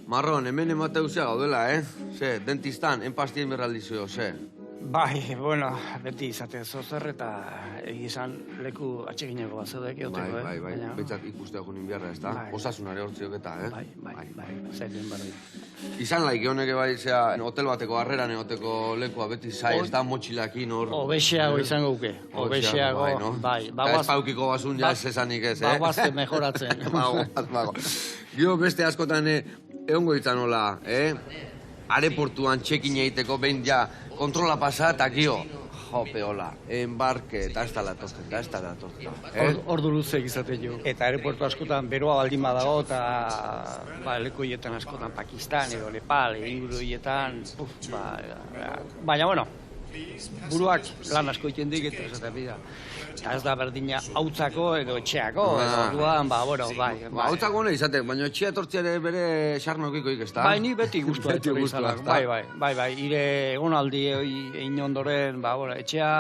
Marron, hemen emateuzea gaudela, Ze, dentistan, enpastien berraldizio, ze. Bai, bueno, beti izate zozer eta egizan leku atsegineko bat zeudek eoteko, Bai, betzat ikustea junin biharra, ez da? Osasunare hortziok eta, Bai, zaiten barri. Izan laik, honeke bai, zea, hotel bateko harreran egoteko lekua beti zai, ez da motxilakin hor... Obexeago izango guke, obexeago, bai. Eta ez paukiko basun ja ez esanik ez, Bagoazte mejoratzen. Gio beste askotan egongo ditzan hola, Areportuan txekin egiteko behin ja kontrola pasa eta gio. Jope, hola, embarke, eta ez da latortzen. Ordu luzek izate jo. Eta aeroportu askotan beroa baldin badago eta leku hietan askotan Pakistan edo Nepal, inguru hietan, baina, bueno, buruak lan asko iten dik eta ez da bida. Eta ez da berdina hautzako edo etxeako, edo orduan, bai. Hautzako hone izatek, baina etxea etortziare bere xarnokikoik ez da? Bai, ni beti guztua etorri izalak, bai, ire egonaldi egin ondoren, etxea,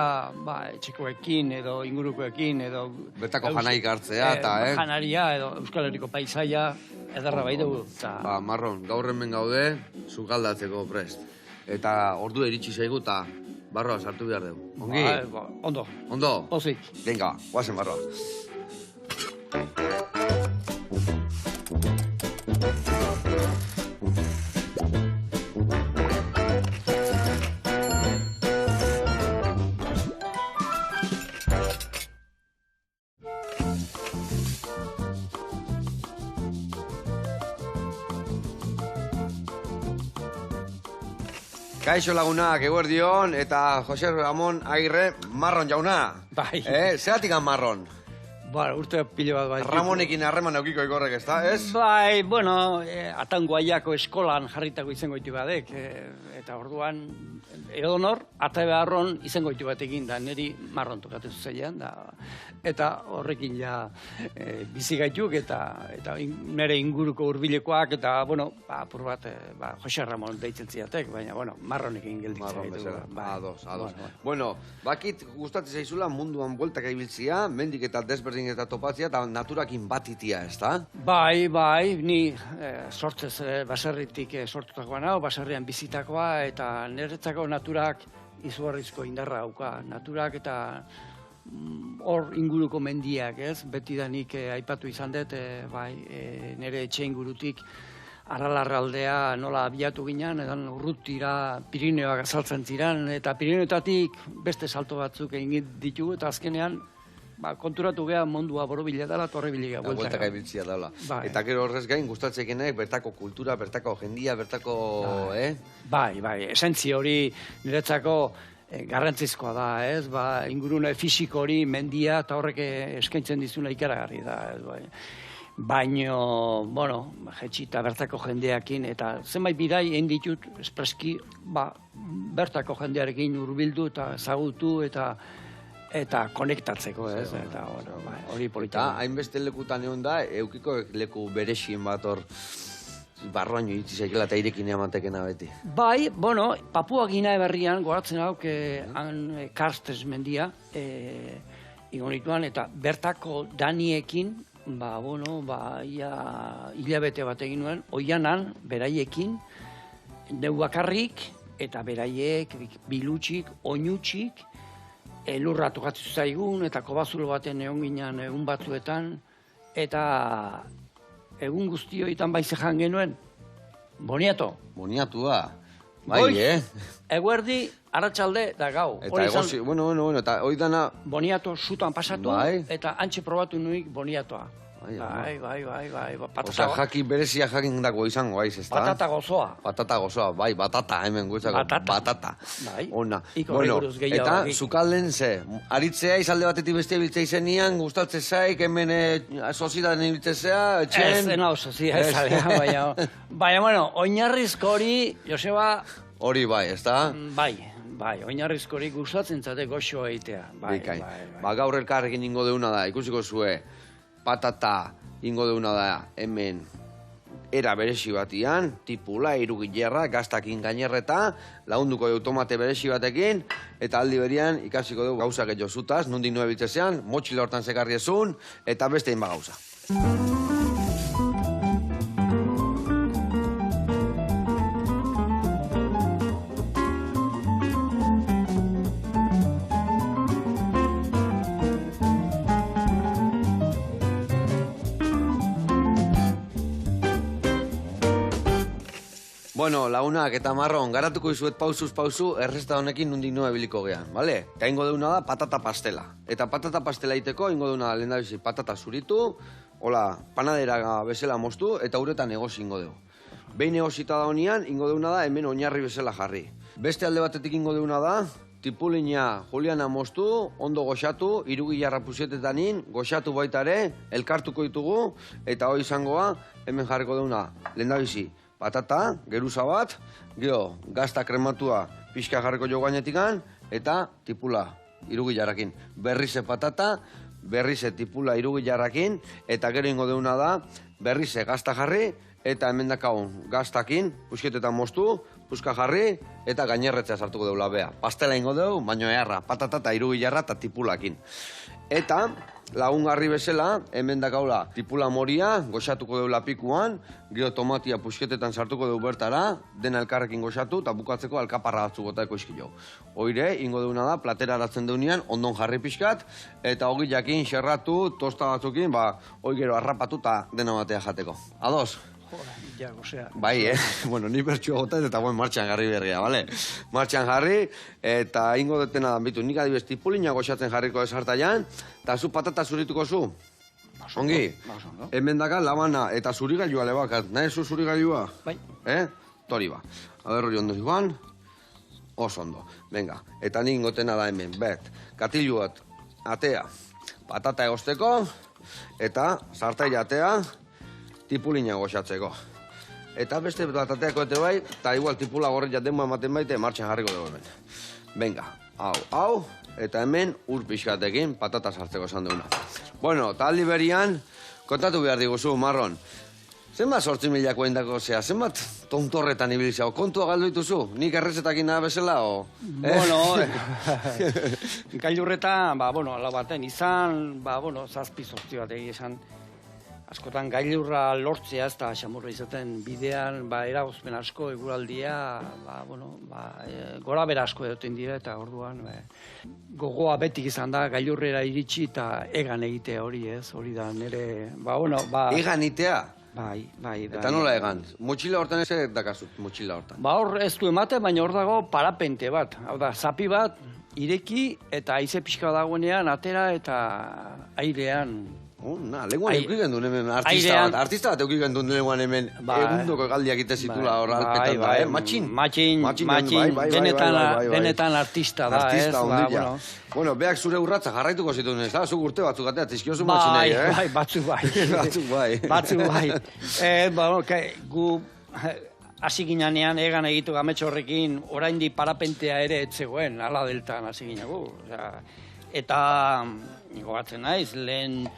etxekoekin edo ingurukoekin edo... Bertako janaik hartzea eta, Janaria edo Euskal Herriko paisaia ederra bai dugu. Marron, gaur hemen gaude, sukaldatzeko prest. Eta ordu iritsi zaigu eta barroa sartu behar dugu. Ongi? Ondo. Ondo? Ozik. Venga, guazen barroa. Kaixo lagunak, eguerdion, eta Jose Ramon Agirre, Marron jauna. Bai. Zeratik Marron? Urte pilo bat bai. Ramonekin harreman eukiko ikorrek ez da, ez? Bai, bueno, Atanguaiako eskolan jarritako izango ditu badek. Eta orduan, edonor, Atabeharron izango ditu batekin da, niri Marron tokatu zuzeian. Eta horrekin ja bizi gaituk eta nire inguruko hurbilekoak eta, bueno, apur bat, Jose Ramon deitzen ziatek, baina, bueno, Marronekin gelditzen gaitu. Ados. Bueno, bakit gustatzen zaizula munduan bueltak ibiltzia, mendik eta desberdin eta topatzia, eta naturakin batitia, ez da? Bai, ni sortzez baserritik sortutakoa nao, baserrian bizitakoa, eta niretzako naturak izugarrizko indarra hauka. Naturak eta hor inguruko mendiak, ez? Betidanik aipatu izan dut, nire etxe ingurutik Aralarraldea nola abiatu ginen, edan urrutira Pirineoak azaltzen ziren, eta Pirineoetatik beste salto batzuk egin ditugu, eta azkenean konturatu geha mundua borobila dela, eta horrebilia bueltaka ibiltzia dela. Eta gero horrez gain, gustatzekenek, bertako kultura, bertako jendia, bertako, Bai, esentzi hori niretzako garrantzizkoa da, ez? Ingurune fisiko hori, mendia, eta horrek eskaintzen dizuna ikaragarri da, ez? Baino, bueno, jetxita bertako jendeakin, eta zenbait bidai egin ditut, espreski, bertako jendearekin hurbildu eta ezagutu eta konektatzeko, ez? Eta hori polita. Hainbeste lekutan egon da, eukiko leku berexien bat hor barroan joitzi zaikela eta irekin eamantekena beti. Bai, bueno, Papua Gina Berrian, goratzen hauk, han Karstes mendia, igonituan, eta bertako daniekin, hilabete bat egin nuen, oianan, beraiekin, neu bakarrik, eta beraiek, bilutsik, oinutxik, lurra tokatzen zaigun, eta kobazulo baten egon ginen egun batzuetan, eta egun guztioetan baizejan genuen, boniato. Boniatua, bai, Eguerdi, arratsalde da gau. Eta egozi, bueno, eta hoi dana... Boniato sutan pasatu, eta antxe probatu nuik boniatoa. Bai. Osa, berezia jakin dago izango, aiz, ez da? Batata gozoa. Batata gozoa, bai, batata, hemen guetzako. Batata. Bai. Ona. Bueno, eta sukalden ze, aritzea izalde batetik beste biltzea izenian, gustatze zaik, hemen sozidan ibiltzea, etxen... Ez, enau sozia, baina, bueno, oinarrizko hori, Joseba... Hori bai, ez da? Bai, oinarrizko hori gustatzen zate goxoa egitea. Bai. Gaur elkarrekin ingo deuna da, ikusiko zue, patata ingo deuna da hemen era beresi batian, tipula, irugilerra, gaztakin gainerreta, lagunduko du tomate beresi batekin, eta aldi berian ikasiko dugu gauzak edo zutaz, nondik nue bitzezean, motxila hortan zekarri ezun, eta beste inba gauza. Bueno, lagunak eta marron, garatuko izuet pausuz pausu, erresta honekin nundik noa ebiliko gean, bale? Eta ingo deuna da patata pastela. Eta patata pastela iteko, ingo deuna da lehendabizi patata zuritu, hola, panadera bezala moztu, eta uretan egozi ingo dugu. Behin egozita da honian, ingo deuna da hemen oinarri bezala jarri. Beste alde batetik ingo deuna da, tipulina juliana moztu, ondo goxatu, irugilarra pusietetanin, goxatu baita ere, elkartuko ditugu, eta hoi izangoa, hemen jarriko deuna lehendabizi patata, geruza bat, gero gazta krematua pixka jarriko jo gainetikan, eta tipula irugilarrakin. Berrize patata, berrize tipula irugilarrakin, eta gero ingo deuna da, berrize gazta jarri, eta hemen dakagun gaztakin, puskietetan moztu, puska jarri, eta gainerretzea sartuko deula bea. Pastela ingo deu, baino eharra, patata eta irugilarra eta tipulakin. Eta lagungarri bezala, hemen dakaula tipula moria, goxatuko deula pikuan, gero tomatia puskietetan sartuko deu bertara, dena elkarrekin goxatu, eta bukatzeko alkaparra batzu gotako iskilo. Hoire, ingo deuna da, platera aratzen deunean, ondon jarri pixkat, eta hogi jakin, xerratu, tosta batzukin, hoi gero harrapatu eta dena batea jateko. Ados? Ja, osea. Bai, bueno, ni bertxua gota eta guen martxan jarri berria, bale? Martxan jarri, eta ingo detena da, bitu, nik adibez tipulina goxatzen jarriko esartaian, eta zu patata zurituko zu. Ongi, hemen daka labana eta zurigailua lebakat, nahi zu zurigailua? Bai. Tori ba. Aber hori ondo joan, oso ondo. Venga, eta nik ingotena da hemen, katilu bat, atea, patata egosteko, eta sartaila atea, tipulina goxatzeko. Eta beste batateako ete bai, eta igual tipula gorri jaten ematen baite, martxan jarriko dugu hemen. Venga, hau, eta hemen ur pixkatekin patata sartzeko esan duguna. Bueno, eta aldi berian, kontatu behar diguzu, marron. Zenbat 8.000 indako zea, zenbat tontorretan ibilizau, kontua galdu dituzu? Nik errezetakin naha bezala, o? Bueno, gailurreta, ala baten izan, zazpi sortzi bat esan, askotan gailurra lortzea, ez da xamurra izaten bidean, eragozpen asko, eguraldia, gora bera asko edoten dira, eta orduan, gogoa betik izan da, gailurrera iritsi eta egan egitea hori, ez? Hori da, nire, Egan itea? Bai. Eta nola egan? Motxila hortan ez dakazut, motxila hortan? Hor ez du emate, baina hor dago parapente bat. Hau da, zapi bat, ireki, eta aize pixka dagoenean, atera eta airean. Lenguan eukigen duen hemen artista bat eukigen duen lenguan hemen egundoko egaldiak ite zitula hor alpetan da, Matxin, denetan artista da, ez? Artista ondila. Bueno, beak zure urratza jarraituko zituen, ez da? Zuk urte batzuk atea, tizkiozu matxinei, eh? Bai, batzuk bai. Gu hasi ginanean egan egitu gametxo horrekin, oraindik parapentea ere etzegoen, ala deltan hasi ginagu. Eta, gogatzen naiz, lehen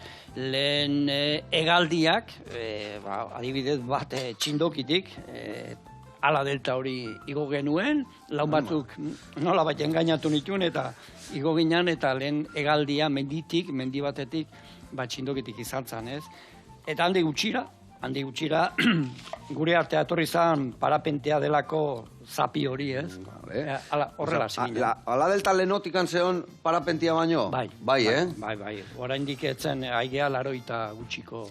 egaldiak, adibidez bat txindokitik, ala delta hori igo genuen, laun batzuk nola bat engainatu nituen, eta igo ginen, eta lehen egaldia mendi batetik, txindokitik izan zen, ez? Eta handi gutxira, gure artea etorri zen parapentea delako zapi hori, ez? Horrela zingin. Ala delta lehenotikan zehon parapentia baino? Bai, eh? Bai. Oraindik etzen aigea laroita gutxiko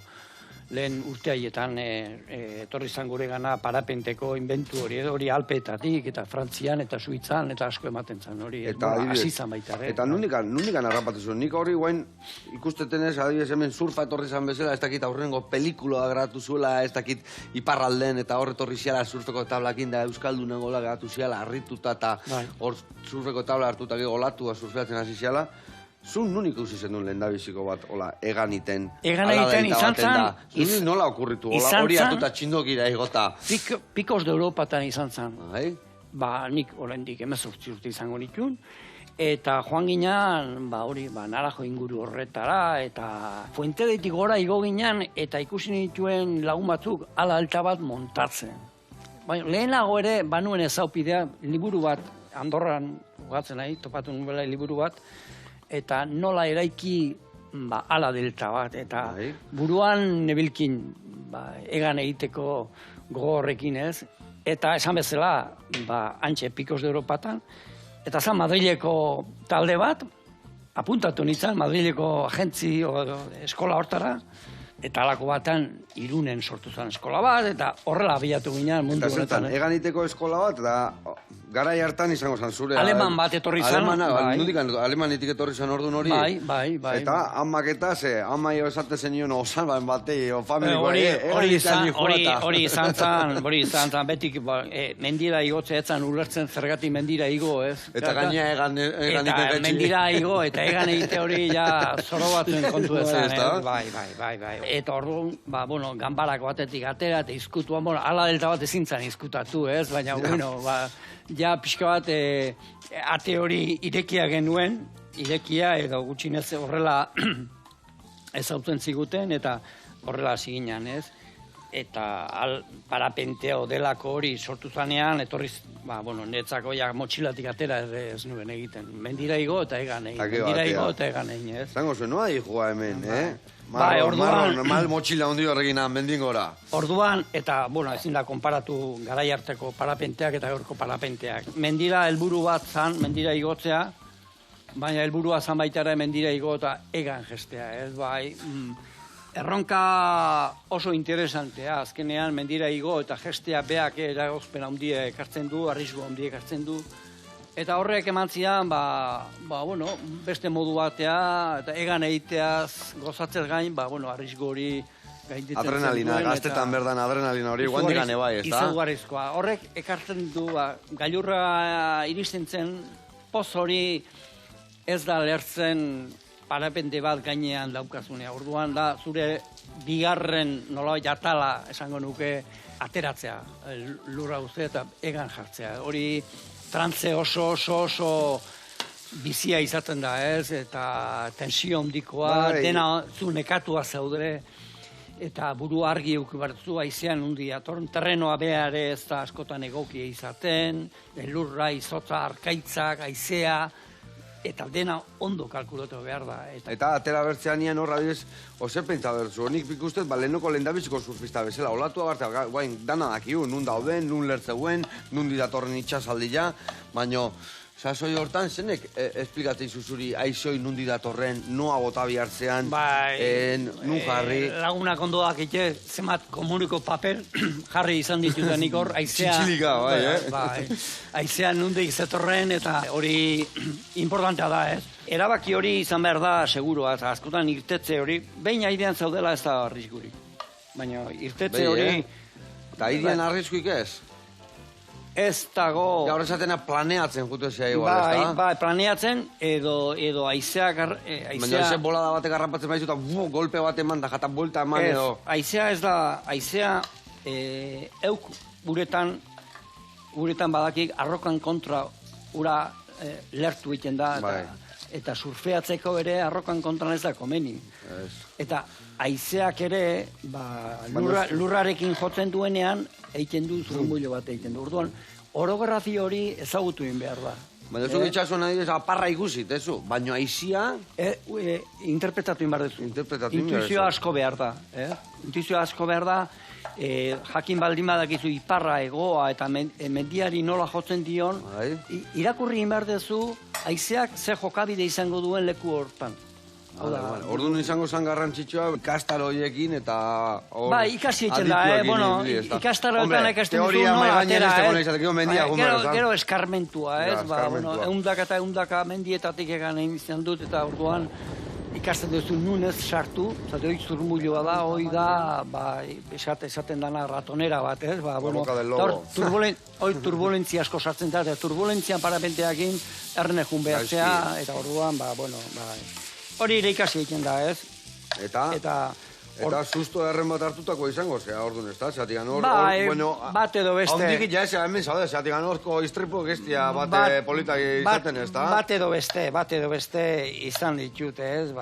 lehen urteaietan etorri zan gure gana parapenteko inventu hori Alpeetatik, eta Frantzian, eta Suitzan, eta asko ematen zan hori. Hasi zan baita. Eta nundikan harrapatu zuen? Nik hori guain ikusteten ez, adibidez hemen surfa etorri zan bezala, ez dakit aurrengo pelikuloa gratu zuela, ez dakit iparralden, eta hor etorri ziala surfeko tablakin, da Euskalduna gola gratu ziala, harrituta, eta hor surfeko tabla hartuta golatua surfeatzen hasi ziala. Zun nun ikusi zen duen lehendabiziko bat, egan iten. Egan egiten izan zan. Zun nola okurritu, hori hartuta txindokira egota. Pikos de Europatan izan zan. Bai? Nik oraindik 18 urte izango nituen. Eta joan ginen, Narajo inguru horretara, eta Fuentedetik gora igo ginen, eta ikusi nituen lagun batzuk ala alta bat montatzen. Lehenago ere, banuen ezaupidea, liburu bat, Andorran, ugatzen nahi, topatu nubela liburu bat, eta nola eraiki ala delta bat, eta buruan nebilkin egan egiteko gogorrekin, ez? Eta esan bezala, antxe Pikos de Europatan, eta zan Madrileko talde bat, apuntatu nintzen, Madrileko agentzi eskola hortara, Eta alako batan Irunen sortu zen eskola bat, eta horrela abiatu ginen mundu Eta zertan, honetan. eganiteko eskola bat, eta garai hartan izango zen zure... Aleman bat etorri zen. Alemanetik etorri zen ordun hori. Bai. Eta amak eta ze, ama jo esate zenion osalban batei, o familiko, Hori izan zan, betik mendira igotzea etzan ulertzen zergatik mendira igo, ez? Eta gaina egan Eta mendira igo, eta egan egite hori ja zoro batzuen kontu ezan, Bai. Eta orduan, ganbarako batetik atera, eta izkutuan, ala delta bat ezintzan izkutatu, ez? Baina, ja pixka bat ate hori irekia genuen, irekia edo gutxinez horrela ezautzen ziguten, eta horrela hasi ginen, ez? Eta parapentea delako hori sortu zanean, etorriz, netzako ja motxilatik atera ez nuen egiten. Mendira igo eta egan egin, ez? Zango zuen, noa dihua hemen, orduan... Mal motxila hondi horrekin mendingora. Orduan, eta, ezin da konparatu garai arteko parapenteak eta gaurko parapenteak. Mendira helburu bat zan, mendira igotzea, baina helburua zan baitara mendira igo eta egan gestea, ez? Erronka oso interesantea, azkenean mendira igo eta gestea beak eragozpen handia ekartzen du, arrisku handia ekartzen du. Eta horrek eman zian, beste modu batea, eta egan egiteaz gozatzez gain, arrisku hori gainditzen zen. Adrenalina, gaztetan berdan adrenalina hori, guandik gane bai, ez da? Izugarrizkoa. Horrek ekartzen du, gailurra iristen zen, poz hori ez da lertzen parapente bat gainean daukazunea. Orduan da, zure bigarren nolabait atala esango nuke ateratzea, lurra guztia eta egan jartzea. Hori trantze oso bizia izaten da, ez? Eta tensio handikoa, dena zu nekatua zaudere, eta buru argi eukibartzu, aizean hundi atorn, terrenoa behare ez da askotan egokia izaten, lurra, izotza, arkaitzak, aizea, eta dena ondo kalkulatu behar da. Eta atera bertzean nian horra dira, ose pentsa bertzu, honik pikustez, lehenoko lehendabiziko surfista bezala, olatu agartea, guain, dana dakiu, nun dauden, nun lertzeuen, nun didatorren itxasaldia, baino, sasoi hortan, zenek esplikatzen zuzuri aizoi nun didatorren, noa bota bihartzean, nun jarri... Lagunak ondo dakite, zemat komuniko paper jarri izan ditudanik hor, aizea... Txitxilika, bai. Aizean nundik zetorren, eta hori importantea da, ez? Erabaki hori izan behar da, seguroa, eta askotan irtetze hori, behin aidean zaudela ez da arriskurik. Baina irtetze hori... Eta aidean arriskuik ez? Ez dago... Gaur esatena planeatzen jutezea igual, ez da? Bai, planeatzen, edo aizeak... Baina aize bolada batek garrapatzen baizu eta golpe bat eman da, jata buelta eman edo... Aizea ez da, aizea euk uretan badakik arrokan kontra ura lertu egiten da, eta surfeatzeko ere arrokan kontra ez da komeni. Eta aizeak ere lurrarekin jotzen duenean egiten du zurrumbuilo bat egiten du. Orduan, orografia hori ezagutu egin behar da. Baina zuk itxasuan nahi aparra ikusit, ezu? Baina aizia... Interpretatu egin behar duzu. Intuizioa asko behar da. Intuizioa asko behar da, jakin baldin badakizu iparra egoa eta mendiari nola jotzen dion, irakurri egin behar duzu aizeak ze jokabide izango duen leku hortan. Orduan izango zen garrantzitsua ikastaro horiekin eta... Bai, ikasi egiten da, ikastaroetan ikasten duzu nola atera, gero eskarmentua, ez? Eundaka mendietatik egan egin izan dut, eta orduan ikasten duzu nunez sartu, zate hori zurmulioa da, hori da, esaten dana ratonera bat, ez? Hori turbulentzia asko sartzen da, eta turbulentzian parapenteakin erne jun behatzea, eta orduan, hori ere ikasi egiten da, ez? Eta susto erren bat hartutako izango, zea, orduan, ez da? Zatigan hor, bat edo beste. Haundik ja, hemen zaude, zatigan horko iztripo gestia bate politak izaten, ez da? Bat edo beste izan ditut, ez?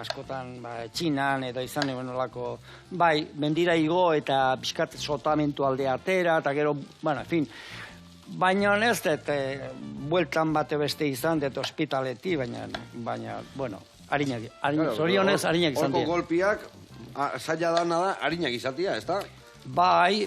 Askotan, Txinan edo izan egon olako, mendira igo eta pixkat sotamentu alde atera, eta gero, en fin, baina ez dut, bueltan bate beste izan dut hospitaleti, baina, zorionez, harinak izan dira. Horko golpiak, zaila dana da, harinak izatea, ez da? Bai,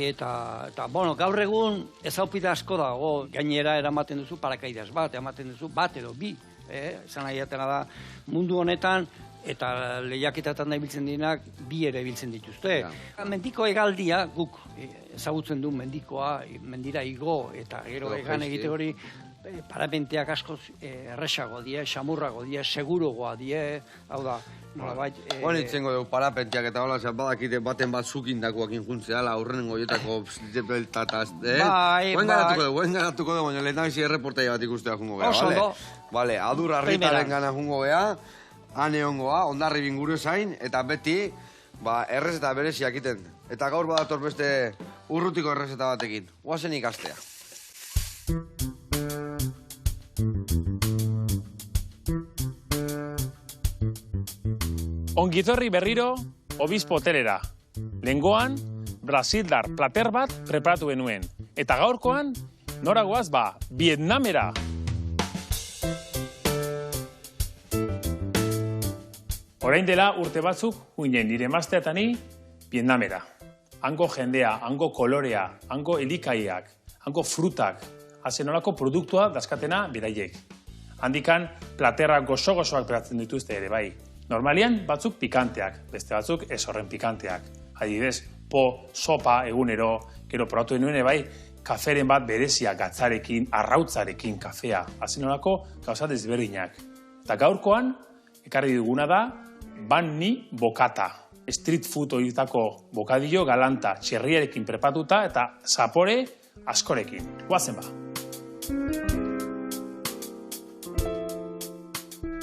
eta gaur egun ezaupide asko dago, gainera eramaten duzu parakaidaz bat, eramaten duzu bat edo bi, esan nahi atena da, mundu honetan, eta lehiaketatan da ibiltzen direnak bi ere ibiltzen dituzte. Mendiko hegaldia guk ezagutzen du mendikoa, mendira igo eta gero hegan egite hori parapenteak askoz erresago die, xamurrago die, segurogoa die, hau da, nolabait... Guan itzengo dugu parapenteak eta hola, badakite baten bat zukindakoak injuntzeala, aurrenen goietako beltataz, Guen garatuko dugu, baina lehenabizi erreportai bat ikustea jungo geha, bale? Bale, adur arritaren gana jungo geha, ane hongoa, ondarri binguru zain, eta beti, errezeta bereziak iten. Eta gaur badator beste urrutiko errezeta batekin. Guazen ikastea. Ongitorri berriro, obispo hotelera. Lengoan, brasildar plater bat preparatu genuen. Eta gaurkoan, noragoaz Vietnamera. Orain dela urte batzuk, huinen nire emaztea eta ni, Vietnamera. Hango jendea, hango kolorea, hango elikaiak, hango frutak, azenolako produktua dazkatena beraiek. Handikan, platerra gozo-gozoak preparatzen dituzte ere bai. Normalian batzuk pikanteak, beste batzuk ez horren pikanteak. Adibidez, sopa egunero, gero probatu denuen bai, kaferen bat berezia gatzarekin, arrautzarekin kafea. Azenolako gauza desberdinak. Eta gaurkoan, ekarri duguna da, ban ni bokata. Street food horietako bokadillo galanta, txerriarekin prepatuta eta zapore askorekin. Guazen ba.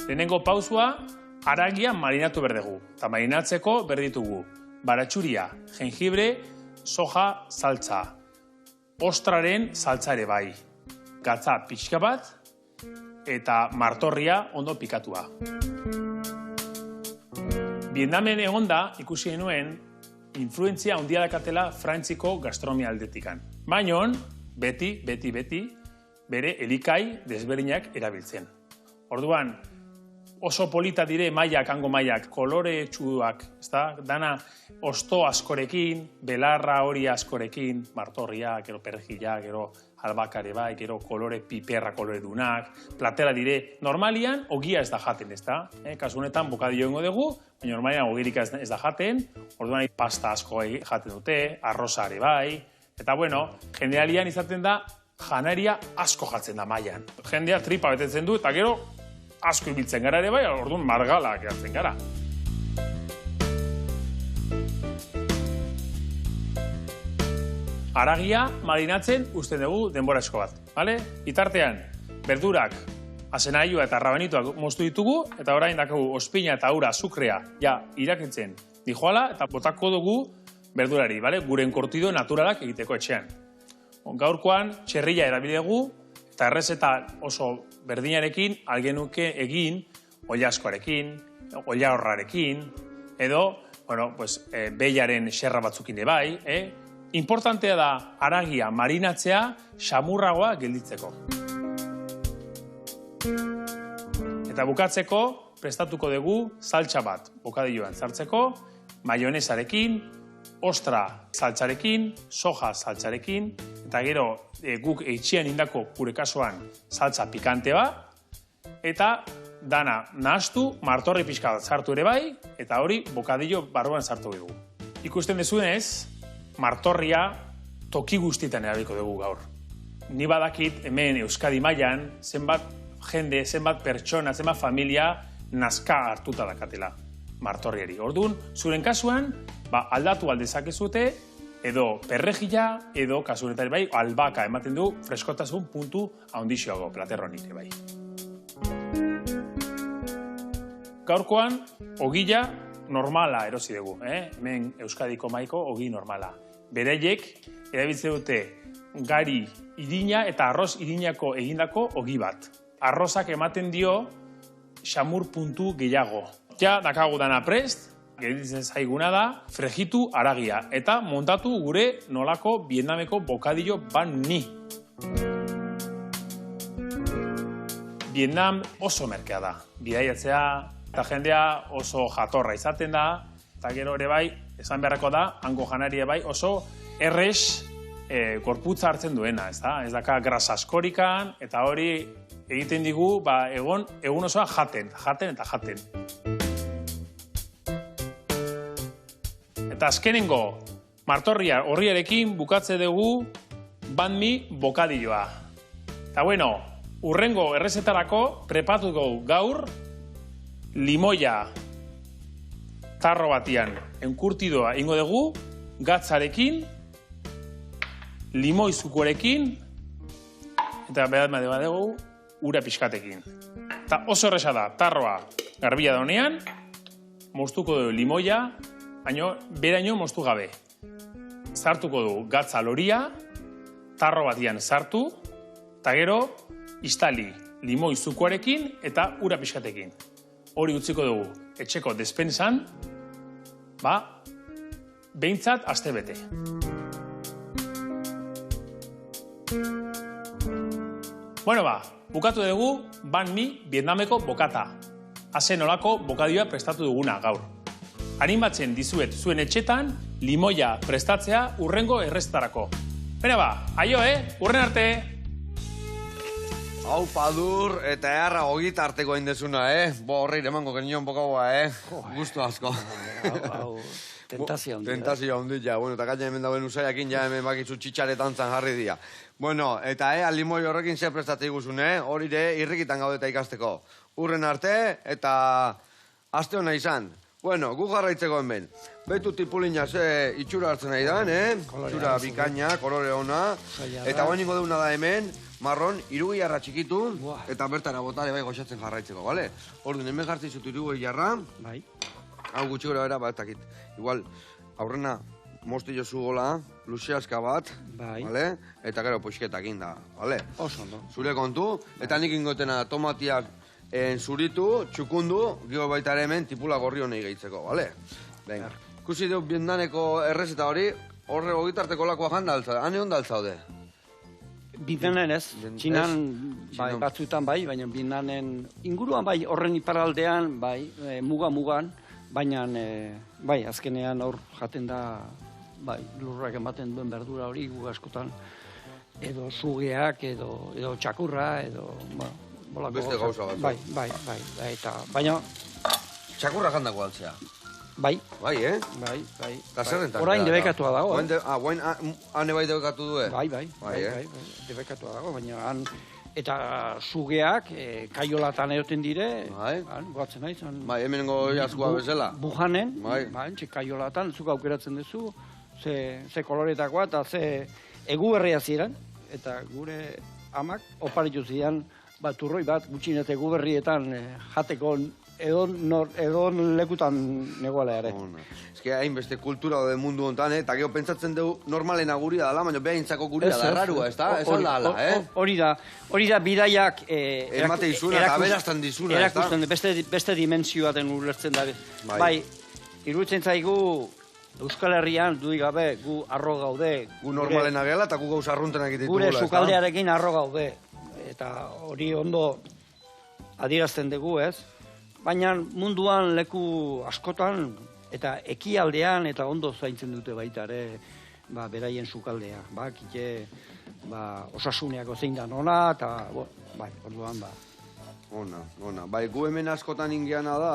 Lehenengo pausua, haragia marinatu berdegu. Eta marinatzeko berditugu baratxuria, jengibre, soja, saltza. Ostraren saltza ere bai. Gatza pixka bat eta martorria ondo pikatua. Vietnamen egonda ikusi genuen influentzia handia dakatela Frantziko gastronomia aldetikan. Baina, beti, bere elikai desberdinak erabiltzen. Orduan, oso polita dire mailak, hango mailak, kolore txuduak, dana osto askorekin, belarra hori askorekin, martorria, gero perejila, gero albakare bai, gero kolore piperra kolore dunak, platera dire, normalian ogia ez da jaten, Kasu honetan bokadillo ingo dugu, baina normalian ogirik ez da jaten, orduan pasta asko jaten dute, arrozare bai, eta bueno, generalian izaten da, janaria asko jatzen da mailan. Jendea tripa betetzen du, eta gero, asko ibiltzen gara ere bai, orduan margalak hartzen gara. Haragia marinatzen usten dugu denbora asko bat, bale? Bitartean, berdurak, azenaioa eta rabanituak moztu ditugu, eta orain dakagu ospina eta aura, azukrea, irakitzen dijoala, eta botako dugu berdurari, bale? Guren kortido naturalak egiteko etxean. Gaurkoan, txerria erabidegu, eta errezeta oso berdinarekin algenuke egin olla askoarekin, olla horrarekin, edo, behiaren xerra batzukin bai, Importantea da haragia marinatzea xamurragoa gelditzeko. Eta bukatzeko prestatuko dugu saltsa bat bokadilloan sartzeko, maionesarekin, ostra saltsarekin, soja saltsarekin, eta gero guk eitxean indako gure kasuan saltsa pikante bat, eta dana nahastu, martorri pixka sartu ere bai, eta hori bokadillo barruan sartu dugu. Ikusten dezuenez, martorria toki guztietan erabiliko dugu gaur. Ni badakit hemen Euskadi mailan zenbat jende, zenbat pertsona, zenbat familia nazka hartuta dakatela martorriari. Orduan, zuren kasuan, aldatu aldezakezute, edo perrejila, edo kasunetan bai, albaka ematen du freskotasun puntu handixoago platerronik bai. Gaurkoan, ogila normala erosi dugu, hemen Euskadiko maiko ogi normala. Bereiek erabiltzen dute gari irina eta arroz irinako egindako ogi bat. Arrozak ematen dio xamur puntu gehiago. Dakagu dana prest, gelditzen zaiguna da frejitu haragia eta montatu gure nolako Vietnameko bokadillo ban ni. Vietnam oso merkea da. Bidaiatzea eta jendea oso jatorra izaten da, eta gero ere bai, esan beharrako da, hango janaria bai, oso errez gorputza hartzen duena, ez daka grasa askorikan, eta hori egiten digu, egun osoa jaten eta jaten. Eta azkenengo martorria horriarekin bukatze dugu banh mi bokadilloa. Eta bueno, urrengo errezetarako prepatuko gaur limoia tarro batian enkurtidoa ingo dugu, gatzarekin, limoi zukuarekin, eta behar dugu ura pixkatekin. Eta oso erresa da, tarroa garbila daunean, moztuko dugu limoia, baina beraino moztu gabe. Zartuko dugu gatza loria, tarro batian sartu, eta gero istali limoi zukuarekin eta ura pixkatekin. Hori utziko dugu etxeko despensan, behintzat aste bete. Bueno bukatu dugu banh mi Vietnameko bokata. Haze nolako bokadioa prestatu duguna gaur. Animatzen dizuet zuen etxetan limoia prestatzea urrengo errezetarako. Bera aio, urren arte! Hau padur eta eharra hogita arteko indezuna, horreir emango genion bokagoa, Gusto asko. Hau, tentazio handia. Tentazio handia, bueno, eta gaina hemen dauen usaiakin, ja hemen bakitzu txitxaretan zan jarri dia. Bueno, eta alimoi horrekin ze prestatzei guzun, horire irrikitan gaudeta ikasteko. Urren arte eta aste hona izan. Bueno, gu jarraitzeko hemen. Betu tipulina ze itxura hartzen nahi dan, Itxura bikaina, kolore ona. Eta guen ingo deuna da hemen, marron, irugi jarra txikitu, eta bertara botare bai goxatzen jarraitzeko, bale? Orduan, hemen jartzen zut irugi jarra. Bai. Hau gutxi gora bera, batakit. Igual, aurrena, mozti jozu gola, luzeazka bat, bale? Eta gero poixketakin da, bale? Oso, no? Zure kontu, eta nik ingotena tomatiak zuritu, txukundu, gio baita ere hemen tipula gorri honei gehitzeko, bale? Venga, ikusi dugu Vietnameko errezeta hori, horre hogitarteko lakoa janda altzaude, hane honda altzaude? Vietnamen ez, Txinan batzutan bai, baina Vietnamen inguruan bai, horren iparaldean bai, mugan, baina bai, azkenean hor jaten da, bai, lurrak ematen duen berdura hori gu askotan, edo sugeak, edo txakurra, edo, bueno, beste gauza bat. Bai, eta, baina... Txakurra jandako altzea? Bai. Bai, Bai. Eta zerrentan? Orain debekatua dago. Guain hane bai debekatu du, Bai, debekatua dago, baina han... Eta sugeak, kaiolatan egoten dire, goatzen naiz. Bai, hemenengo jaskua bezala. Bujanen, kaiolatan, zuk aukeratzen duzu, ze koloretakoa eta ze eguberria ziren, eta gure amak oparitu ziren, turroi bat, gutxinet eguberrietan jateko edon lekutan negoela ere. Ez que hainbeste kultura de mundu hontan, eta gero pentsatzen dugu normalena guria dala, baina behintzako guria da, errarua, ez da? Ez alda ala, Hori da, bidaiak... Emate izuna eta beraztan dizuna, ez da? Erakusten, beste dimensioaten ulertzen da. Bai, iruditzen zaigu Euskal Herrian, dudik gabe, gu arro gaude. Gu normalena gela eta gu gauz arruntenak ditugula, ez da? Gure sukaldearekin arro gaude. Eta hori ondo adierazten dugu, ez? Baina munduan leku askotan eta ekialdean eta ondo zaintzen dute baita ere beraien sukaldea. Kite osasuneako zein da nona eta orduan Ona. Bai, gu hemen askotan ingeana da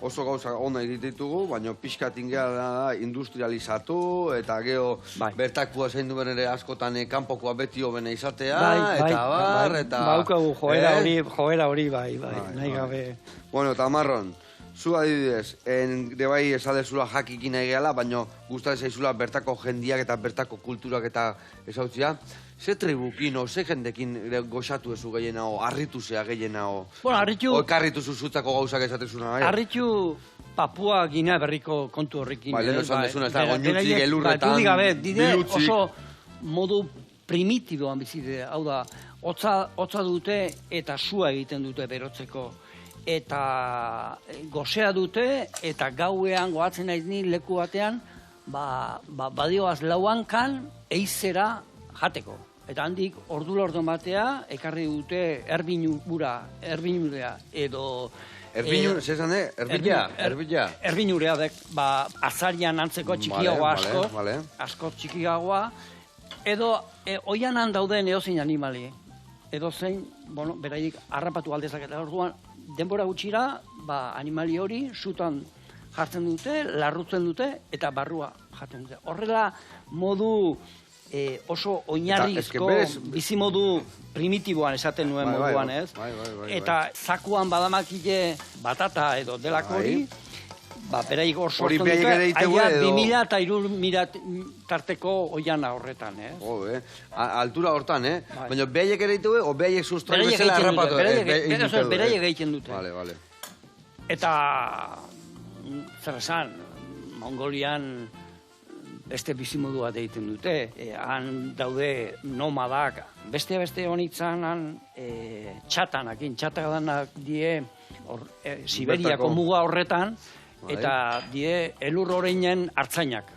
oso gauza ona ditugu, baina pixkat ingeana da industrializatu eta geho bertakua zein duen ere askotan kanpokoa beti hobena izatea, eta bar, eta... Baukagu joera hori, nahi gabe. Bueno, eta Marron, zu adibidez, bai esadezula jakikin nahi gehala, baina gustatzen zaizula bertako jendiak eta bertako kulturak eta ezautzia, ze tribukin, ze jendekin goxatu ezu gehienao, arritu zea gehienao, oekarritu zuzutzako gauzak esatezuna, bai? Arritu Papua Ginea Berriko kontu horrekin. Bai, lehen esan dezuna, ez da, goñutzik, elurretan, bilutzik. Oso modu primitiboan bizide, hau da, hotza dute eta sua egiten dute berotzeko. Eta gozea dute, eta gauean goatzen naiz ni leku batean, badioaz lauankan eizera jateko. Eta handik ordu batea, ekarri dute erbinurea, edo... Erbila? Erbinurea, azarian antzeko txikiagoa asko txikiagoa, edo oianan dauden edozein animali, edozein, beraiek harrapatu aldezak eta orduan, denbora gutxira, animali hori, zutan jartzen dute, larrutzen dute, eta barrua jaten dute. Horrela modu oso oinarrizko bizimodu primitiboan esaten nuen moduan, ez? Eta zakuan badamakile batata edo delako hori, beraik hor sortzen dute, aia 2000 eta 3000 tarteko oiana horretan, ez? Altura hortan, Baina behaiek ere ditu, o behaiek sustrai bezala errapatu? Beraiek egiten dute. Vale. Eta, zer esan, Mongolian beste bizimodua egiten dute. Han daude nomadak, beste honitzen txataganak die Siberiako muga horretan, eta die elur horreinen hartzainak.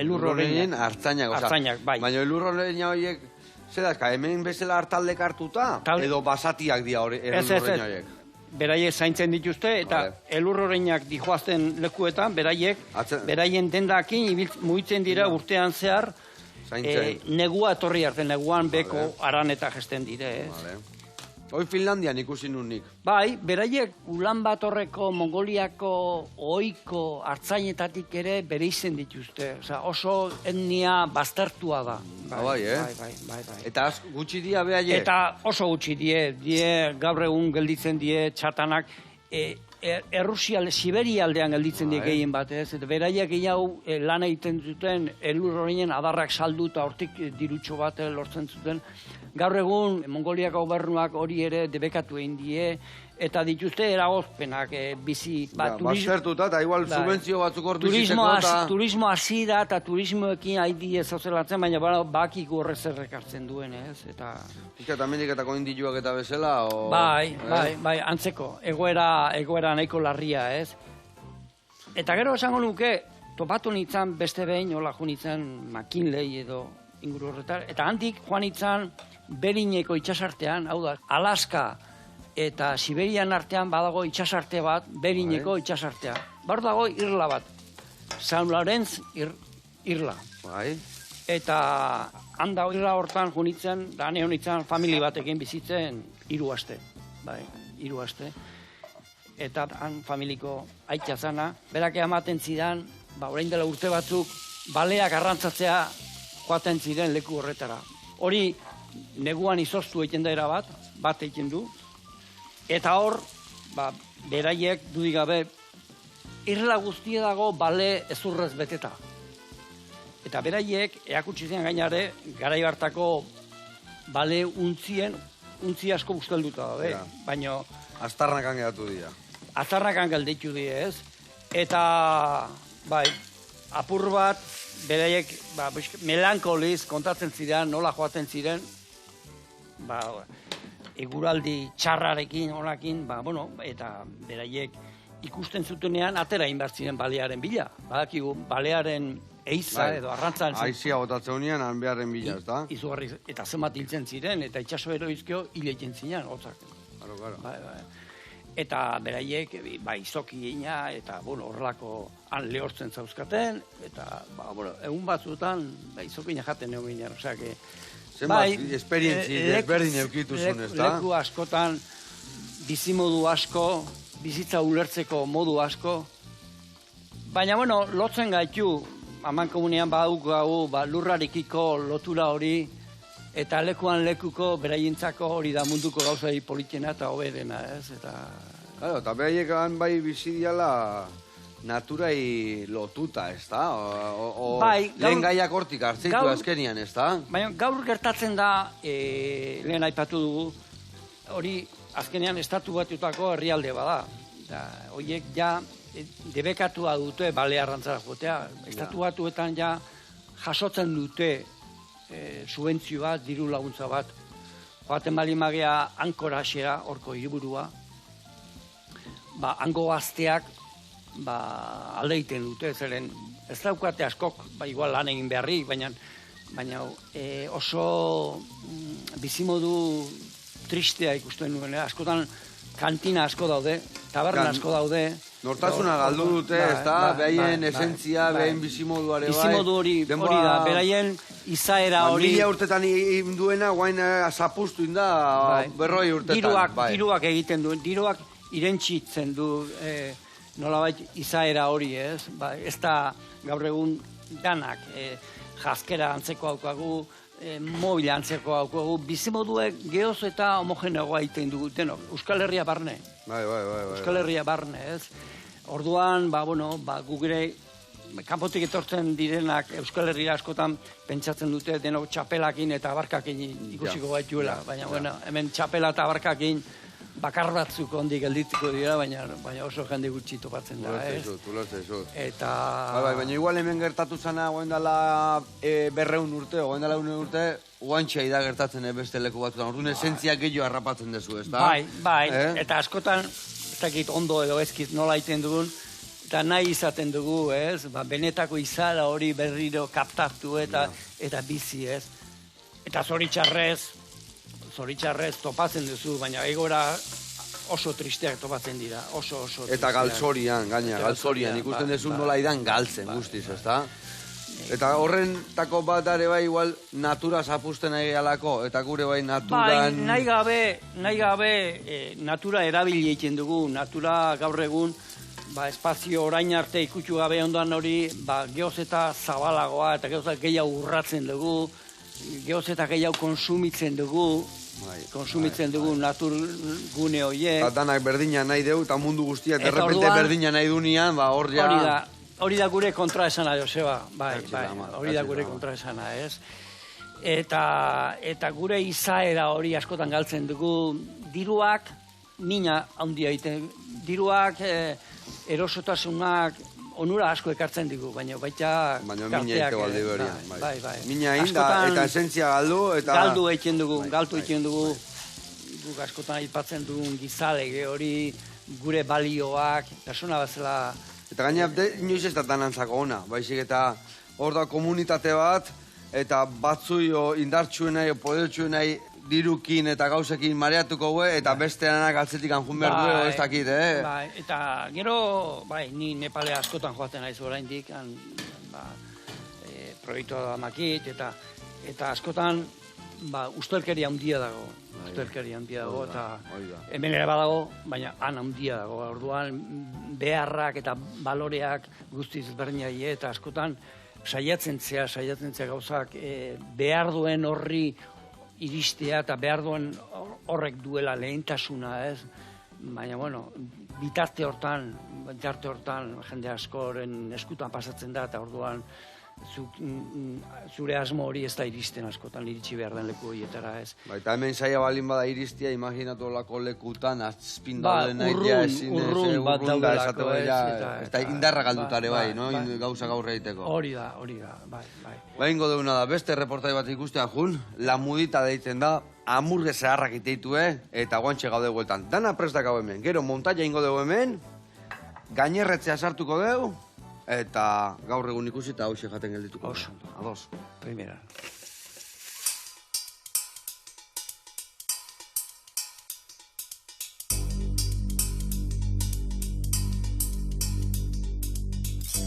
Elur horreinen hartzainak, bai. Baina elur horreina horiek, zer da, hemen bezala hartaldek hartuta, edo basatiak dira elur horreina horiek? Beraiek zaintzen dituzte, eta elur horreinak dijoazten lekuetan, beraien dendakin mugitzen dira urtean zehar, negua etorri arte, neguan beko aran eta gesten dire, ez? Hoi Finlandian ikusi nun nik. Bai, beraiek Ulan Batorreko Mongoliako ohiko hartzainetatik ere bere izen dituzte. Oso etnia baztertua da. Bai. Eta gutxi dia behaiek? Eta oso gutxi die gaur egun gelditzen die txatanak, Errusia, Siberia aldean gelditzen die gehien batez, eta beraiek gehiago lan egiten zuten, elur horreinen adarrak saldu eta hortik dirutxo bat lortzen zuten. Gaur egun, Mongoliako gobernuak hori ere debekatu egin die, eta dituzte eragozpenak bizi... Baztertuta, eta igual subentzio batzuk hor bizitzeko eta... Turismo hasi da, eta turismoekin haidi ezazelatzen, baina bakik horrez errekartzen duen, ez? Pizkat Ameriketako indiluak eta bezala, o... Bai, antzeko, egoera nahiko larria, ez? Eta gero esango nuke, topatu nintzen beste behin, hola jo nintzen McKinley edo inguru horretar, eta handik joan nintzen Berineko itxasartean, hau da, Alaska eta Siberian artean badago itxasarte bat, Berineko itxasartea. Bar dago irla bat, San Lorenz irla. Eta handa irla hortan junitzen, da ne honitzen famili batekin bizitzen 3 aste. Bai, 3 aste. Eta han familiko aitza zana, berak ematen zidan, orain dela urte batzuk, baleak arrantzatzea joaten ziren leku horretara. Hori, neguan izoztu egiten da bat egiten du, eta hor, beraiek dudik gabe, irla guztia dago bale ezurrez beteta. Eta beraiek, eakutsi zian gainare, garai hartako bale untzi asko ustelduta da, baina... Aztarnakan geratu dira. Aztarnakan gelditu dira, ez? Eta, bai, apur bat, beraiek melankoliz kontatzen ziren, nola joaten ziren, eguraldi txarrarekin, honakin, eta beraiek ikusten zutenean atera inbertziren balearen bila. Badakigu, balearen eiza edo arrantzan... Aizia botatzen unean, hanbearen bila, ez da? Izugarri, eta zenbat hiltzen ziren, eta itxaso eroizkio hileiten ziren, hotzak. Eta beraiek, izoki egina, eta horrelako han lehortzen zauzkaten, eta egun batzutan izoki egina jaten egon ginen, osea, zenbat esperientzi desberdin eukitu zuen, ez da? Leku askotan, bizimodu asko, bizitza ulertzeko modu asko, baina, lotzen gaitu, aman komunean badaukagu lurrarikiko lotura hori, eta lekuan lekuko beraientzako hori da munduko gauzai politena eta hoberena, ez? Eta beraiek bai bizidiala naturai lotuta, ez da? Lehen gaiak hortik hartzitu azkenian, ez da? Baina gaur gertatzen da, lehen aipatu dugu, hori azkenean estatu batutako herrialde bada. Horiek ja debekatua dute bale arrantzara jotea. Estatu batuetan ja jasotzen dute subentzio bat, diru laguntza bat. Joaten bali magia Ankorasera, horko hiriburua. Hango gazteak alde egiten dute, zeren ez daukate askok, igual lan egin beharrik, baina oso bizimodu tristea ikusten nuen, askotan kantina asko daude, taberna asko daude. Nortasuna galdu dute, ez da, behaien esentzia, behaien bizimoduare bai. Bizimodu hori da, beraien izaera hori. 1000 urtetan induena, guain zapustu inda, 40 urtetan. Diruak egiten duen, diruak irentxitzen du nolabait izaera hori, ez? Ba, ez da gaur egun danak, jazkera antzeko haukagu, mobila antzeko haukagu, bizimoduek geoz eta homogeneoa egiten dugu, denok, Euskal Herria barne. Bai. Euskal Herria barne, ez? Orduan, gugure kanpotik etortzen direnak Euskal Herria askotan pentsatzen dute denok txapelakin eta barkakin ikusiko gaituela. Baina, hemen txapela eta barkakin bakar batzuk ondik gelditziko dira, baina oso jende gutxi topatzen da, ez? Ulertzen zut. Eta... Baina igual hemen gertatu zana goendala 200 urte, goendala 100 urte, guantxea da gertatzen beste leku batzutan. Orduan esentziak gehiago harrapatzen dezu, ez da? Bai, eta askotan, ez dakit ondo edo ezkit nola iten dugun, eta nahi izaten dugu, ez? Benetako izala hori berriro kaptatu eta bizi, ez? Eta zoritxarrez topatzen duzu, baina egora oso tristeak topatzen dira, oso tristeak. Eta galtzorian, galtzorian, ikusten duzu nola idan galtzen guztiz, ez da? Eta horrentako bat ere bai igual natura zapusten nahi galako, eta gure bai naturan... Nahi gabe natura erabili egiten dugu, natura gaur egun, espazio orain arte ikutsu gabe ondoan hori, geoz eta zabalagoa, eta geoz eta gehiago urratzen dugu, geoz eta gehiago konsumitzen dugu, natur gune horiek. Eta danak berdina nahi dugu, eta mundu guztiak derrepente berdina nahi dunean, hor ja... Hori da gure kontraesana, Joseba, hori da gure kontraesana, ez? Eta gure izaera hori askotan galtzen dugu, diruak mina handia egiten, diruak erosotasunak onura asko ekartzen digu, baina baita karteak. Bai. Mina inda eta esentzia galdu, eta... Galdu egiten dugu, guk askotan aipatzen dugun gizalege hori, gure balioak, persona bazela... Eta gaina, inoiz ez da danantzako ona, baizik eta hor da komunitate bat, eta batzui indartxuenai, podertxuenai dirukin eta gauzekin mareatuko gue, eta beste lanak atzetik anjun behar dugu, ez dakit, Eta gero, ni Nepale askotan joaten naiz oraindik, proiektua da makit, eta askotan, ustelkeria handia dago. Eta hemen ere badago, baina han handia dago. Orduan, beharrak eta baloreak guztiz berdinai, eta askotan saiatzen zea gauzak behar duen horri iristea eta behar duen horrek duela lehentasuna, ez? Baina, bitarte hortan jende askoren eskutan pasatzen da, eta orduan zure asmo hori ez da iristen askotan iritsi behar den leku horietara, ez? Eta hemen saia balin bada iristia, imaginatu olako lekutan, azpin dauden nahitea ezin, urrun da esate eta indarra galdutare bai, gauza gaur egiteko. Hori da, bai. Ingo deuna da, beste reportai bat ikustea jun, La Mudita deitzen da, hamurge zaharrak iteitu, eta guantxe gaude gueltan. Dana prestak hau hemen, gero montaia ingo dugu hemen, gainerretzea sartuko dugu, eta gaur egun ikusi eta hauxe jaten geldituko. Ados. Primera.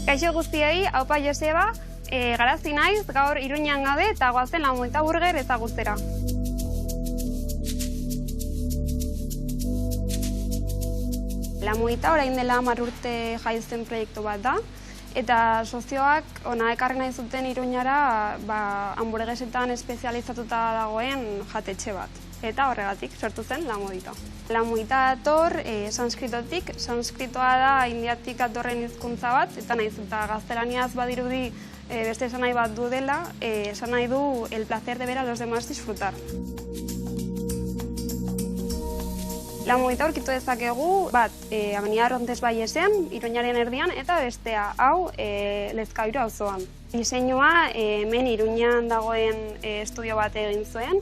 Kaixo guztiei, haupa Joseba, Garazi naiz, gaur Iruñean gaude eta goazen La Mudita burger ezagutzera. La Mudita orain dela 10 urte jaizten proiektu bat da, eta sozioak ona ekarri nahi zuten Iruñara hamburguesetan espezializatuta dagoen jatetxe bat. Eta horregatik sortu zen La Mudita. La Mudita dator sanskritotik, sanskritoa da indiatik datorren hizkuntza bat, eta nahiz eta gaztelaniaz badirudi beste esan nahi bat du dela, esan nahi du el placer de ver a los demás disfrutar. La Mudita aurkitu dezakegu bat Avenida Roncesvallesean, Iruñaren erdian, eta bestea hau Lezkairu auzoan. Diseinua hemen Iruñan dagoen estudio bat egin zuen,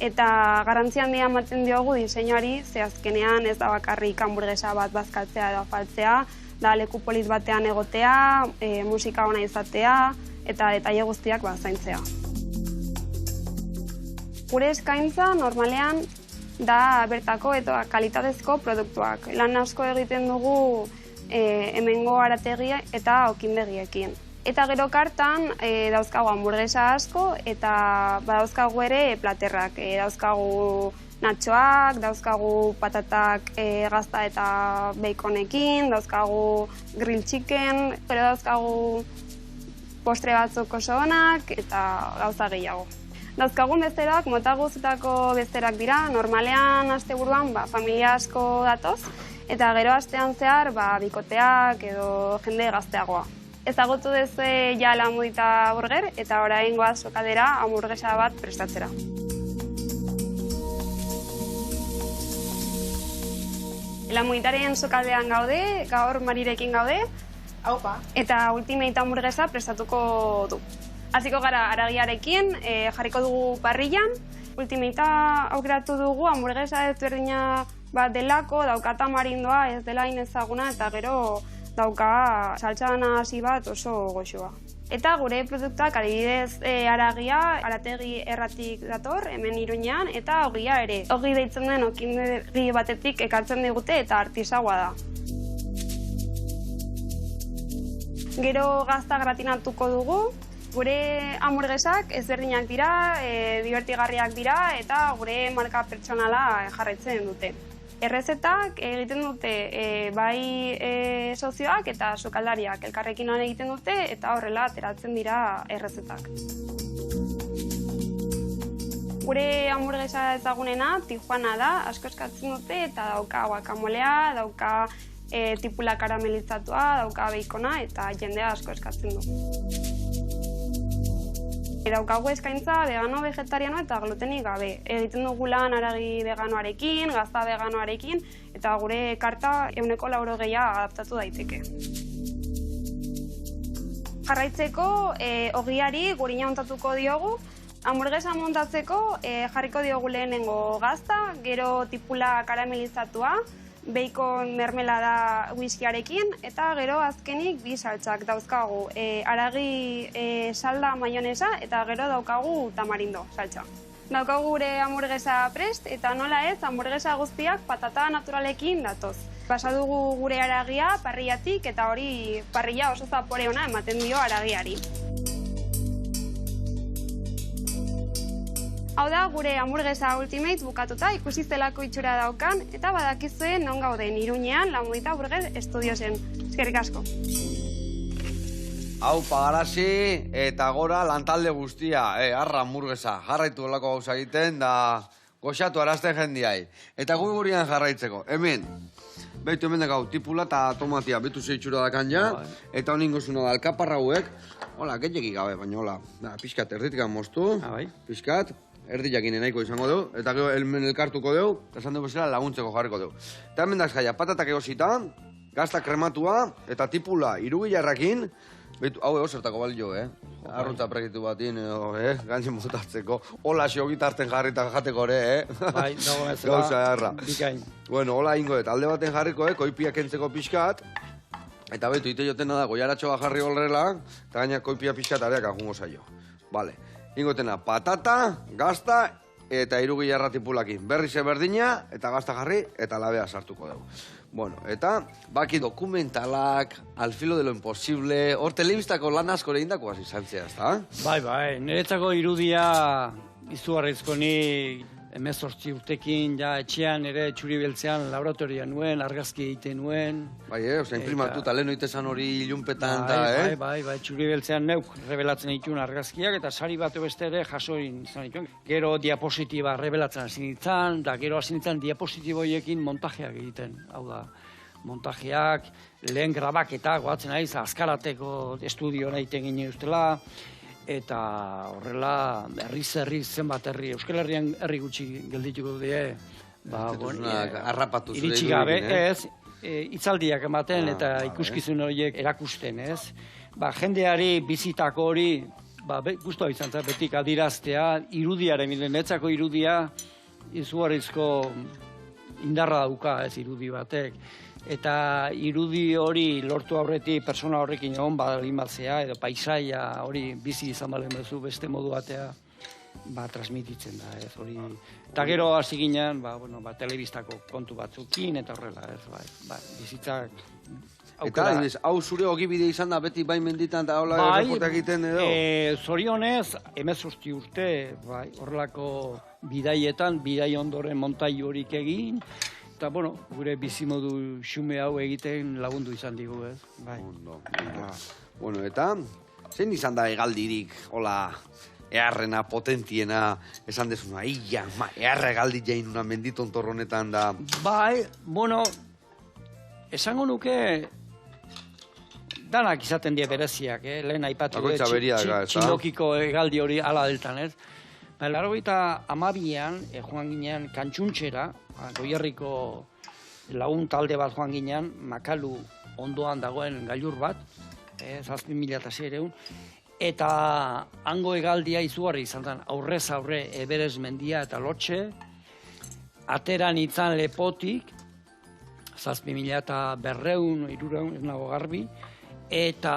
eta garrantzia handia ematen diogu diseinuari, ze azkenean ez da bakarrik hamburguesa bat bazkaltzea edo afaltzea, da leku polit batean egotea, musika ona izatea, eta detaile guztiak zaintzea. Gure eskaintza normalean da bertako eta kalitatezko produktuak. Lan asko egiten dugu hemengo harategia eta okindegiekin. Eta gero kartan dauzkagu hamburguesa asko eta badauzkagu ere platerrak. Dauzkagu natxoak, dauzkagu patatak gazta eta baconekin, dauzkagu grill chicken, gero dauzkagu postre batzuk oso onak eta gauza gehiago. Dauzkagun besterak, mota guztietako besterak dira, normalean asteburuan familia asko datoz, eta gero astean zehar bikoteak edo jende gazteagoa. Ezagutu dezue ja La Mudita Burger eta orain goaz sokaldera hamburguesa bat prestatzera. La Muditaren sokaldean gaude, gaur Marirekin gaude, eta Ultimate hamburguesa prestatuko du. Hasiko gara haragiarekin, jarriko dugu parrillan. Ultimata aukeratu dugu hamburguesa ezberdina bat delako, dauka tamarindoa ez dela inezaguna eta gero dauka saltsa nahasi bat oso goxoa. Eta gure produktuak adibidez haragia, Arategi Erratik dator, hemen Iruñean, eta ogia ere. Ogi deitzen den okindegi batetik ekartzen digute eta artisaua da. Gero gazta gratinatuko dugu. Gure hamburguesak ezberdinak dira, divertigarriak dira eta gure marka pertsonala jarraitzen dute. Errezetak egiten dute bai sozioak eta sukaldariak elkarrekin lan egiten dute eta horrela ateratzen dira errezetak. Gure hamburguesa ezagunena Tijuana da, asko eskatzen dute eta dauka guakamolea, dauka tipula karamelizatua, dauka bacona eta jendea asko eskatzen du. Daukagu eskaintza vegano, vegetariano eta glutenik gabe. Egiten dugu lan haragi veganoarekin, gazta veganoarekin, eta gure karta 180 adaptatu daiteke. Jarraitzeko, ogiari gurina untatuko diogu. Hamburguesa montatzeko jarriko diogu lehenengo gazta, gero tipula karamelizatua, bacon mermelada whiskyarekin, eta gero azkenik bi saltsak dauzkagu haragi salda mayonesa eta gero daukagu tamarindo saltsa. Daukagu gure hamburguesa prest eta nola ez hamburguesa guztiak patata naturalekin datoz. Pasa dugu gure haragia parrillatik eta hori parrilla oso zapore ona ematen dio haragiari. Hau da, gure hamburguesa Ultimate bukatuta ikusi zelako itxura daukan eta badakizue non gauden Iruñean La Mudita Burger Estudiosen. Eskerrik asko. Hau pagarazi eta gora lantalde guztia, arra hamburguesa, jarraitu olako gauza egiten da goxatu arazten jendiai. Eta gu gurian jarraitzeko, hemen, behitu hemen dekau tipula eta tomatia betu zeitxura dakan ja, eta honin gozuna da alkaparra hauek, hola, gehiagik gabe, baina hola, pixkat erditik moztu, pixkat, erdiakin nahiko izango dugu, eta gero hemen elkartuko dugu, eta esan dugu bezala laguntzeko jarriko dugu. Eta hemen daz jaia, patatak egosita, gazta krematua, eta tipula irugilarrakin, hau zertako balio, arruntza prekitu batin, gantzin motatzeko, hola xeogitarten jarrita jateko ere, Bai, dago bezala, gauza erra. bikain. Bueno, hola ingo, eta alde baten jarriko, koipiak entzeko pixkat, eta betu, ite jotena da, goiaratxoa jarri horrela, eta gaina koipia pixkat areak ajungo zaio. Vale. Ingotena, patata, gazta eta irugilarra tipulakin. Berriz berdina eta gazta jarri eta labea sartuko dugu. Bueno, eta baki dokumentalak, al filo de lo imposible, hor telebistako lan asko egindako hasi zantzea, ezta? Bai, niretzako irudia izugarrizko ni 18 urtekin ja etxean ere txuri beltzean laboratoria nuen, argazki egiten nuen. Bai, imprimatuta lehen oitezan hori ilunpetan eta, Bai, txuri beltzean neuk rebelatzen dituen argazkiak eta sari bat beste ere jasoin izan dituen. Gero diapositiba rebelatzen hasi nintzen, da gero hasi nintzen diapositiboiekin montajeak egiten. Hau da, montajeak, lehen grabaketa, goatzen naiz, azkarateko estudio egiten ginen ustela, eta horrela herri zenbat herri, Euskal Herrian herri gutxi geldituko die, harrapatu zure iritsi gabe, ez, hitzaldiak ematen eta ikuskizun horiek erakusten, ez. Jendeari bizitako hori, guztua izan zen betik adiraztea, irudiaren, netzako irudia, izugarrizko indarra dauka, ez, irudi batek. Eta irudi hori lortu aurretik persona horrekin egon badalin batzea, edo paisaia hori bizi izan balen bezu beste modu batea. transmititzen da, ez, hori. Eta gero hasi ginen, telebistako kontu batzukin, eta horrela, ez, bizitzak aukera. Eta, hau zure ogibide izan da, beti bai menditan eta hola reportak egiten edo? Zorionez, 18 urte, horrelako bidaietan, bidai ondoren montai horik egin, eta, gure bizimodu xume hau egiten lagundu izan digu, ez, bai. Bueno, eta, zein izan da egaldirik, hola, eharrena, potentiena, esan dezuna, eharra egaldi jainuna menditon torronetan da. Bai, esango nuke, danak izaten die bereziak, lehen aipatu, txindokiko egaldi hori ala deltan, ez? Laurogeita hamabian, joan ginen Kantxuntxera, Goierriko lagun talde bat joan ginen, Makalu ondoan dagoen gailur bat, 7.600, eta hango egaldia izugarri izan zen, aurrez aurre Eberez mendia eta Lotxe, ateran itzan Lepotik, 7.200, 300, ez nago garbi, eta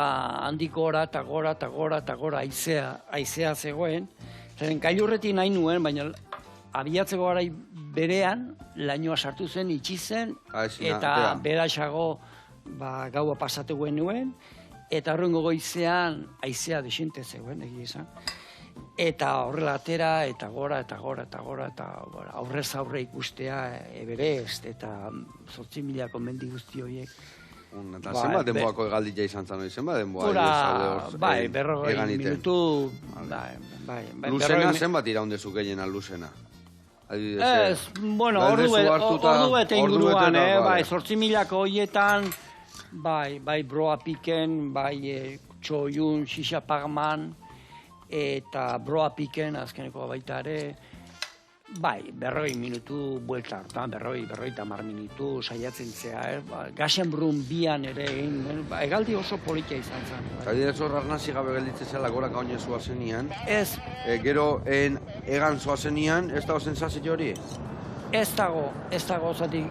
handik gora eta gora eta gora eta gora aizea zegoen, zeren gailurretik nahi nuen, baina abiatzeko garai berean, lainoa sartu zen, itxi zen, eta beraxago gaua pasateguen nuen, eta horrengo goizean aizea desente zegoen, egia izan. Eta horrela atera, eta gora, eta gora, eta gora, eta aurrez aurre ikustea Everest, eta 8.000ko mendi guzti horiek. Eta zenbat denboako egaldia izan zen, zenbat denboa? Bai, 40 minutu. Luzena zenbat iraundezu gehiena Luzena? Ordu bete inguruan, 8.000ko horietan, bai broa piken, bai txoiun, xixapagman, eta broa piken, azkeneko baita ere, bai, 40 minutu buelta hartan, 40 minutu saiatzen zea, Gasenbrun bian ere egin, egaldi oso politia izan zen. Eta direz hor arnazi gabe gelditzen zela gora gaune zoazenian. Ez. Gero egan zoazenian, ez dago zentzazio hori? Ez dago, zatik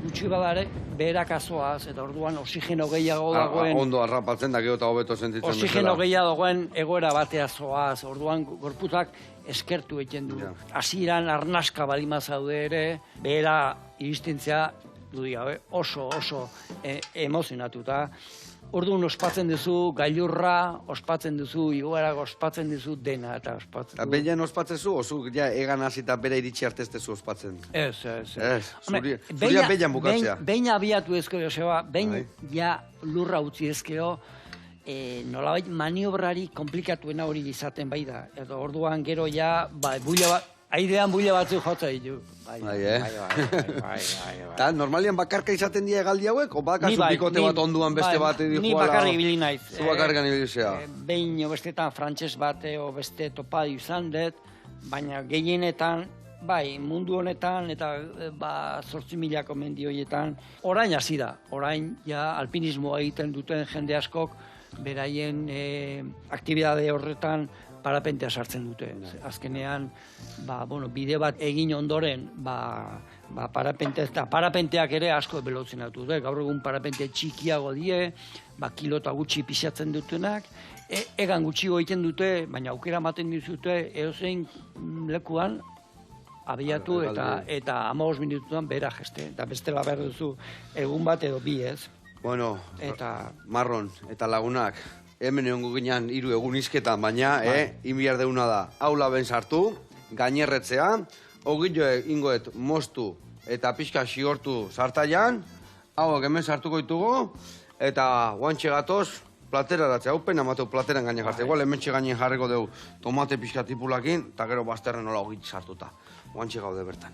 gutxi badare, beherak azoaz, eta orduan oxigeno gehiago dagoen... Ondo harrapatzen da, gero eta hobeto sentitzen duzela. Oxigeno gehiago dagoen egoera batea zoaz, orduan gorputzak eskertu egiten du. Hasieran arnaska balima zaude ere, behera iristentzea, oso emozionatuta. Orduan ospatzen duzu gailurra, ospatzen duzu igoerak, ospatzen duzu dena eta ospatzen duzu. Behian ospatzen zu, ozu egan hasita bera iritsi arteztezu ospatzen? Ez. Zuria behian bukatzea? Behin abiatu ezkeo, Joseba, behin ja lurra utzi ezkeo, nolabait maniobrari komplikatuena hori izaten bai da. Edo orduan gero ja, aidean buila batzuk jotza ditu. Bai. Eta normalian bakarka izaten dira egaldi hauek, o bakazu bikote bat onduan beste bat edo juala? Ni bakarrik ibili naiz. Zu bakarrikan ibili zea? Behin bestetan frantses bate o beste topadu izan dut, baina gehienetan, bai, mundu honetan eta 8.000ko mendi horietan, orain hasi da. Orain ja alpinismoa egiten duten jende askok beraien aktibidade horretan parapentea sartzen dute. Azkenean, bide bat egin ondoren, parapenteak ere asko belotzen dut. Gaur egun parapente txikiago die, kilota gutxi pixatzen dutenak, egan gutxi egiten dute, baina aukera ematen dizute, edozein lekuan, abiatu eta 15 minutuan bera jeste. Eta bestela behar duzu egun bat edo bi ez. Bueno, Marron eta lagunak, hemen egon guginan 3 egun izketan, baina, inbiar deuna da, aula ben sartu, gainerretzea, ogilloek ingoet moztu eta pixka xigortu sartaian, hauek hemen sartuko ditugu, eta guantxe gatoz, platera datzea, hau pena mateu plateran gaine jartzea, igual hemen gainen jarriko dugu tomate pixka tipulakin, eta gero bazterren hola ogit sartuta, guantxe gaude bertan.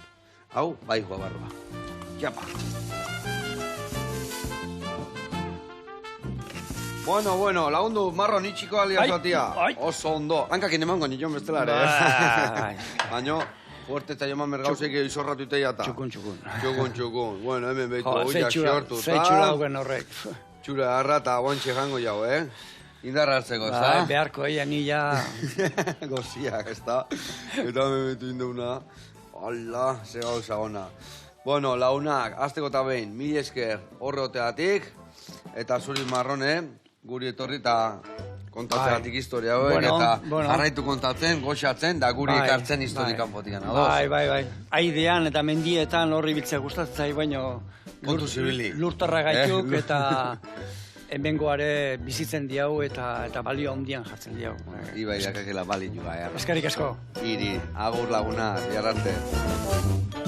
Hau, bai joa barroa. Japa! Bueno, lagundu, Marron, itxiko alia zatia. Oso ondo. Hankakin emango nion bestelare. Baina, fuerte eta joman mergauzeik izorratu iteia eta. Txukun. Bueno, hemen behitu, oiak xortu. Ze txula haugen horrek. Txura harra eta guantxe jango jau, Indarra hartzeko, ez da? Beharko, nila... Goziak, ez da? Eta hemen behitu indeuna. Hala, ze gauza ona. Bueno, launak, azteko eta behin, 1000 esker horre oteatik. Eta zuri Marrone, guri etorri eta kontatzeatik historia hauek, eta jarraitu kontatzen, goxatzen, da guri ekartzen historikan potikan, ados? Bai. Aidean eta mendietan horri biltzea gustatzen zai, baino kontu zibili. Lurtarra gaituk eta hemengoare bizitzen diau eta balio handian jartzen diau. Ibai dakakela balioa, Eskerrik asko. Iri, agur laguna, jarrarte.